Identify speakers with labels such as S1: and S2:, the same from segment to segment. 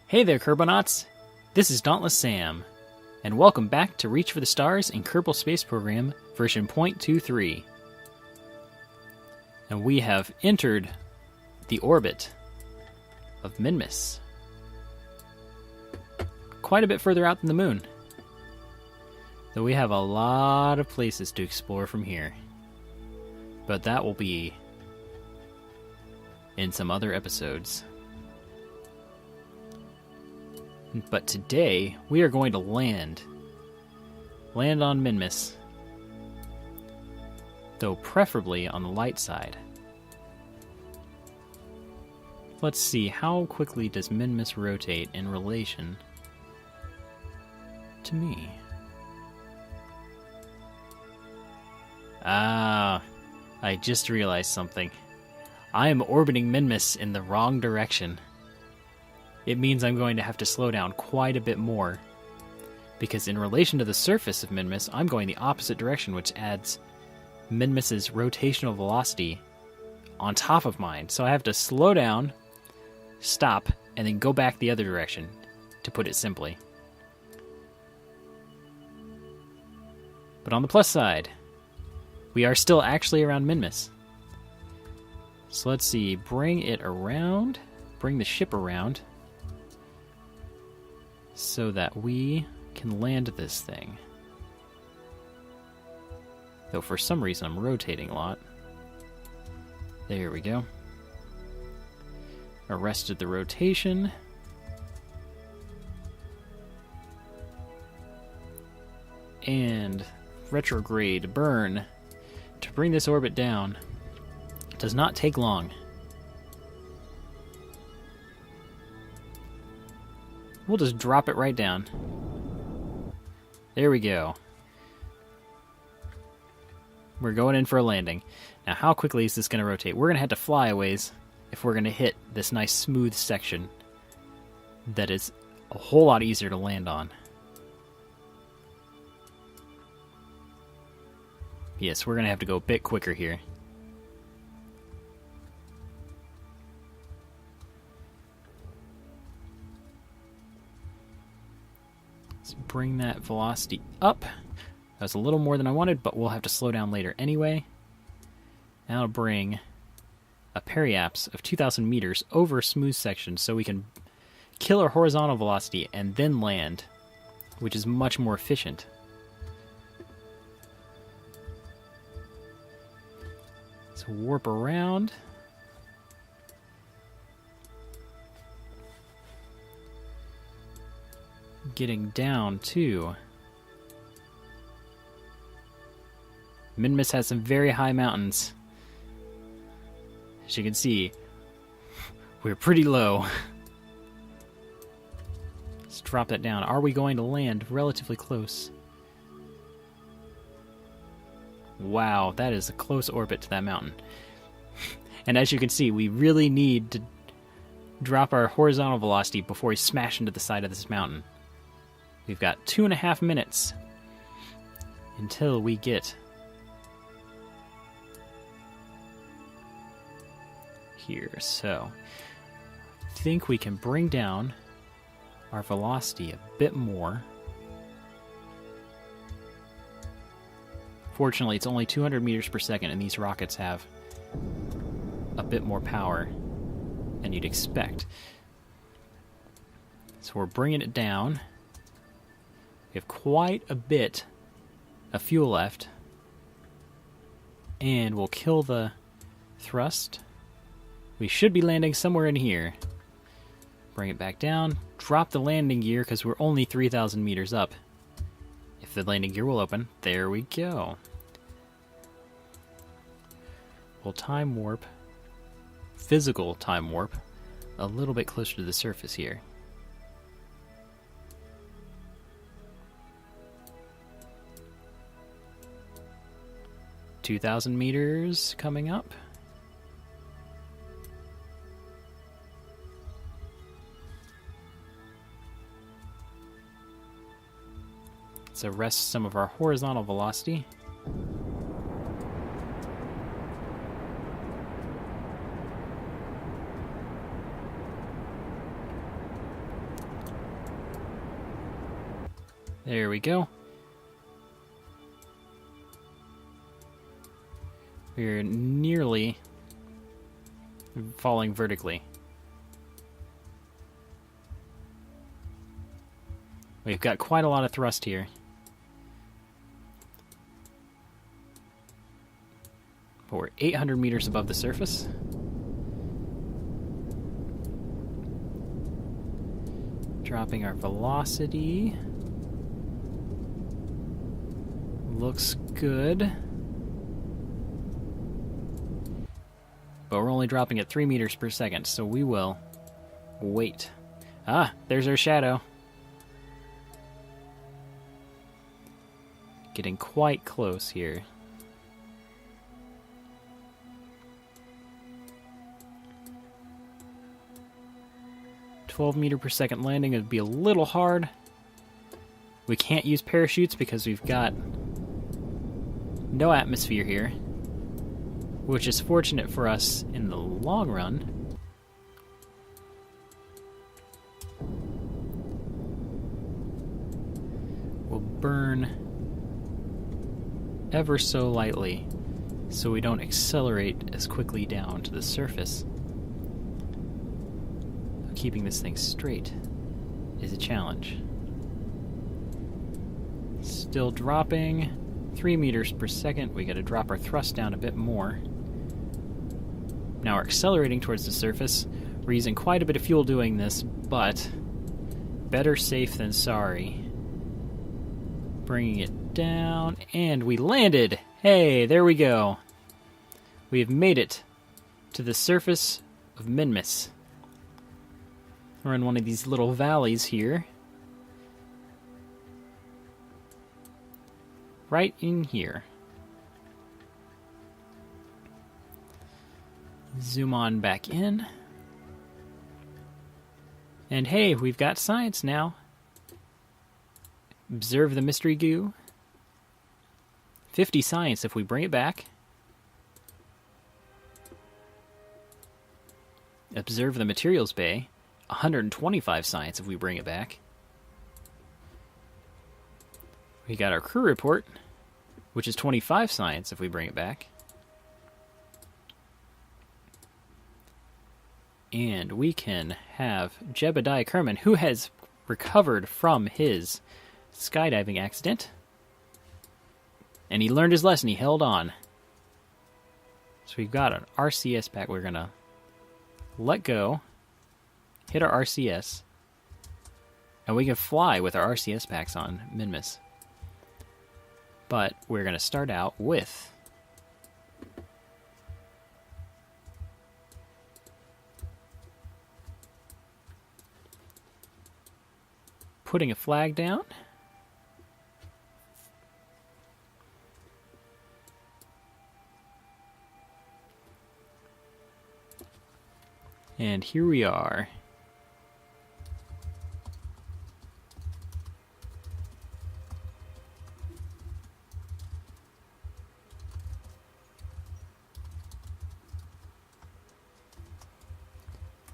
S1: Hey there, kerbonauts! This is Dauntless Sam, and welcome back to Reach for the Stars in Kerbal Space Program version 0.23. And we have entered the orbit of Minmus. Quite a bit further out than the moon. Though we have a lot of places to explore from here. But that will be in some other episodes. But today, we are going to land on Minmus, though preferably on the light side. Let's see, how quickly does Minmus rotate in relation to me? I just realized something. I am orbiting Minmus in the wrong direction. It means I'm going to have to slow down quite a bit more, because in relation to the surface of Minmus, I'm going the opposite direction, which adds Minmus's rotational velocity on top of mine. So I have to slow down, stop, and then go back the other direction, to put it simply. But on the plus side, we are still actually around Minmus. So let's see, bring it around, bring the ship around, so that we can land this thing. Though for some reason I'm rotating a lot. There we go. Arrested the rotation. And retrograde burn to bring this orbit down. Does not take long. We'll just drop it right down. There we go. We're going in for a landing. Now, how quickly is this going to rotate? We're going to have to fly a ways if we're going to hit this nice smooth section that is a whole lot easier to land on. Yes, we're going to have to go a bit quicker here. Bring that velocity up. That was a little more than I wanted, but we'll have to slow down later anyway. Now I'll bring a periapse of 2,000 meters over a smooth section so we can kill our horizontal velocity and then land, which is much more efficient. So warp around. Getting down to Minmus has some very high mountains. As you can see, we're pretty low. Let's drop that down. Are we going to land relatively close? Wow, that is a close orbit to that mountain. And as you can see, we really need to drop our horizontal velocity before we smash into the side of this mountain. We've got 2.5 minutes until we get here. So I think we can bring down our velocity a bit more. Fortunately, it's only 200 meters per second, and these rockets have a bit more power than you'd expect. So we're bringing it down. We have quite a bit of fuel left, and we'll kill the thrust. We should be landing somewhere in here. Bring it back down, drop the landing gear because we're only 3,000 meters up. If the landing gear will open, there we go. We'll time warp, physical time warp, a little bit closer to the surface here. 2,000 meters coming up. Let's arrest some of our horizontal velocity. There we go. We're nearly falling vertically. We've got quite a lot of thrust here. But we're 800 meters above the surface. Dropping our velocity. Looks good. But we're only dropping at 3 meters per second, so we will wait. Ah, there's our shadow. Getting quite close here. .12 meter per second landing would be a little hard. We can't use parachutes because we've got no atmosphere here, which is fortunate for us in the long run. We'll burn ever so lightly so we don't accelerate as quickly down to the surface. Keeping this thing straight is a challenge. Still dropping 3 meters per second. We gotta drop our thrust down a bit more. Now we're accelerating towards the surface. We're using quite a bit of fuel doing this, but better safe than sorry. Bringing it down, and we landed! Hey, there we go. We have made it to the surface of Minmus. We're in one of these little valleys here. Right in here. Zoom on back in. And hey, we've got science now. Observe the mystery goo. 50 science if we bring it back. Observe the materials bay. 125 science if we bring it back. We got our crew report, which is 25 science if we bring it back. And we can have Jebediah Kerman, who has recovered from his skydiving accident. And he learned his lesson, he held on. So we've got an RCS pack. We're going to let go. Hit our RCS, and we can fly with our RCS packs on Minmus. But we're going to start out with putting a flag down. And here we are.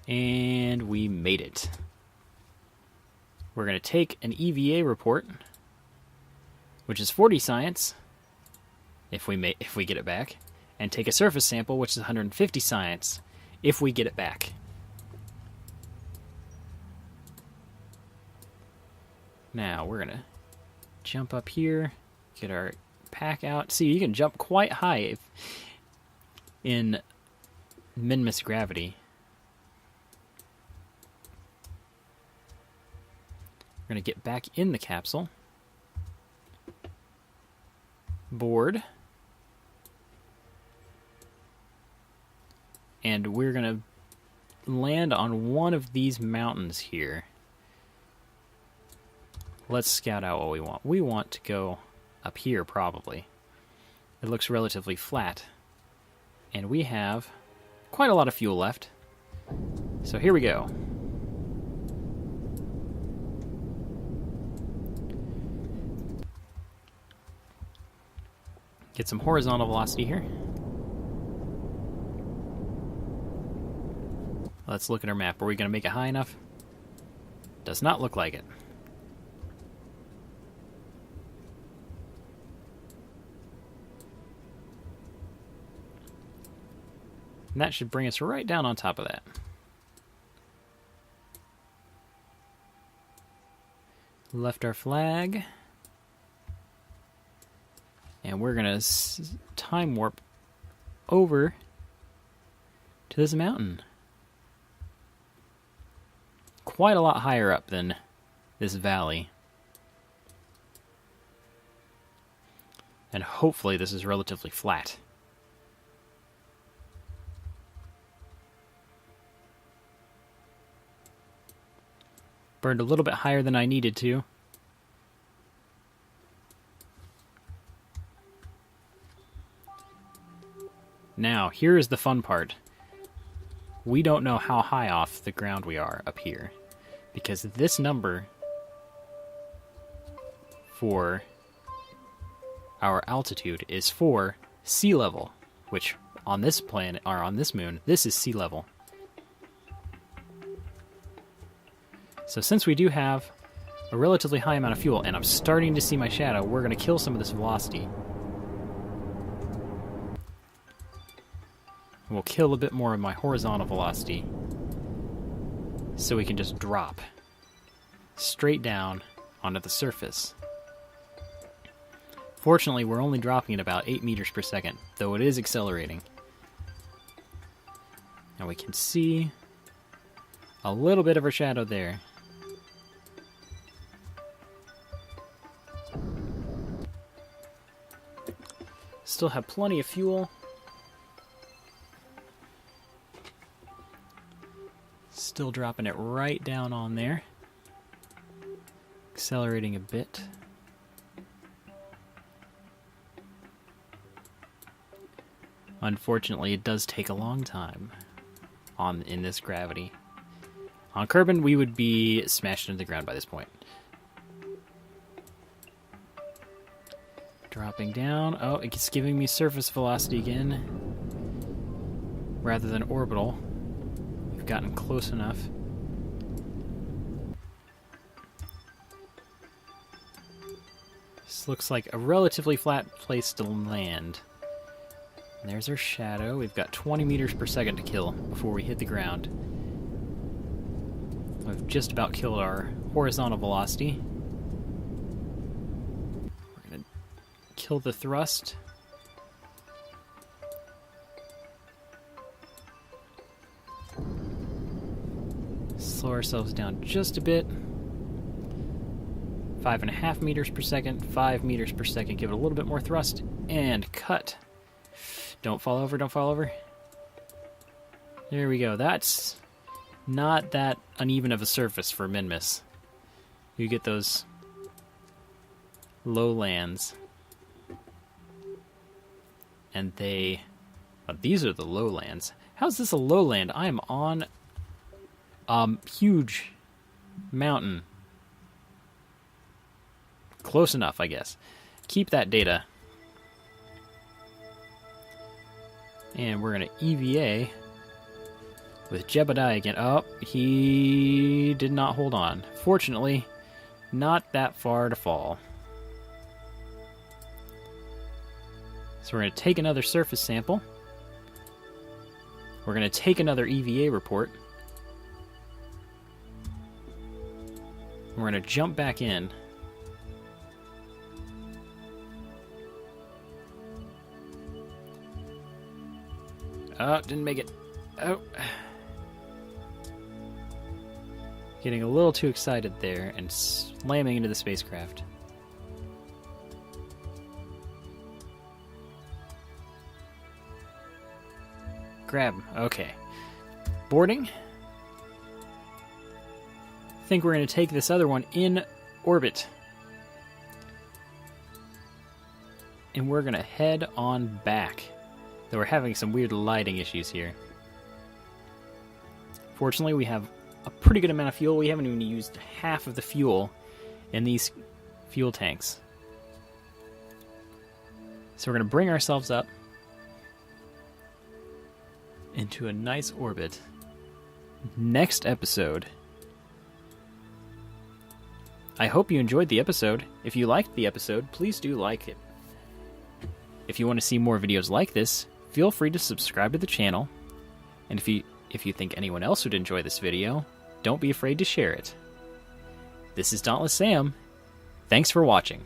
S1: And we made it. We're going to take an EVA report, which is 40 science, if we get it back, and take a surface sample, which is 150 science, if we get it back. Now we're going to jump up here, get our pack out. See, you can jump quite high in Minmus gravity. We're going to get back in the capsule. Board. And we're going to land on one of these mountains here. Let's scout out what we want. We want to go up here, probably. It looks relatively flat. And we have quite a lot of fuel left. So here we go. Get some horizontal velocity here. Let's look at our map. Are we going to make it high enough? Does not look like it. And that should bring us right down on top of that. Left our flag. And we're going to time warp over to this mountain. Quite a lot higher up than this valley. And hopefully this is relatively flat. Burned a little bit higher than I needed to. Now, here is the fun part. We don't know how high off the ground we are up here, because this number for our altitude is for sea level, which on this planet, or on this moon, this is sea level. So since we do have a relatively high amount of fuel, and I'm starting to see my shadow, we're going to kill some of this velocity. We'll kill a bit more of my horizontal velocity, so we can just drop straight down onto the surface. Fortunately, we're only dropping at about 8 meters per second, though it is accelerating. And we can see a little bit of our shadow there. Still have plenty of fuel. Still dropping it right down on there. Accelerating a bit. Unfortunately, it does take a long time in this gravity. On Kerbin, we would be smashed into the ground by this point. Dropping down. Oh, it's giving me surface velocity again, rather than orbital. We've gotten close enough. This looks like a relatively flat place to land. And there's our shadow. We've got 20 meters per second to kill before we hit the ground. We've just about killed our horizontal velocity. We're going to kill the thrust. Slow ourselves down just a bit. 5.5 meters per second, 5 meters per second. Give it a little bit more thrust, and cut. Don't fall over, don't fall over. There we go. That's not that uneven of a surface for Minmus. You get those lowlands. And they... Oh, these are the lowlands. How's this a lowland? I am on huge mountain. Close enough, I guess. Keep that data. And we're going to EVA with Jebediah again. Oh, he did not hold on. Fortunately, not that far to fall. So we're going to take another surface sample. We're going to take another EVA report. We're going to jump back in. Oh, didn't make it. Oh. Getting a little too excited there and slamming into the spacecraft. Grab. Okay. Boarding. I think we're going to take this other one in orbit. And we're going to head on back. Though we're having some weird lighting issues here. Fortunately, we have a pretty good amount of fuel. We haven't even used half of the fuel in these fuel tanks. So we're going to bring ourselves up into a nice orbit. Next episode. I hope you enjoyed the episode. If you liked the episode, please do like it. If you want to see more videos like this, feel free to subscribe to the channel And if you think anyone else would enjoy this video, don't be afraid to share it. This is Dauntless Sam. Thanks for watching.